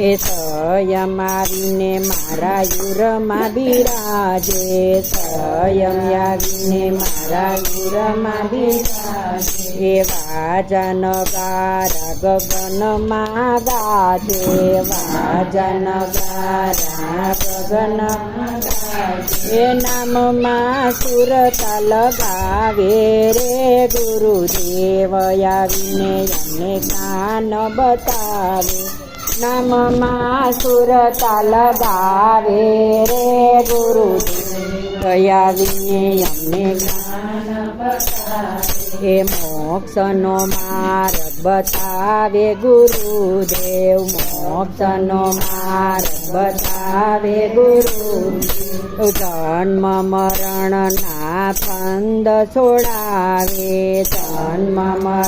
એ સ્વયં આવીને મારા યુરમાં બિરાજે, સ્વયં આવીને મારા યુરમાં બિરાજે. એ વાજનગારા ગગનમાં ગાજે, વાજનગારા ગગનમાં ગાજે. એ નામમાં સુરતા લગાવે રે ગુરુદેવ આવીને અમને જ્ઞાન બતાવે. નામમાં સુરતા લગાવે રે ગુરુદેવ આવીને અમને જ્ઞાન બતાવે. એ મોક્ષનો માર્ગ બતાવે ગુરુદેવ, મોક્ષનો માર્ગ બતાવે ગુરુદેવ. જન્મ મરણના ફંદ છોડાવે, જન્મ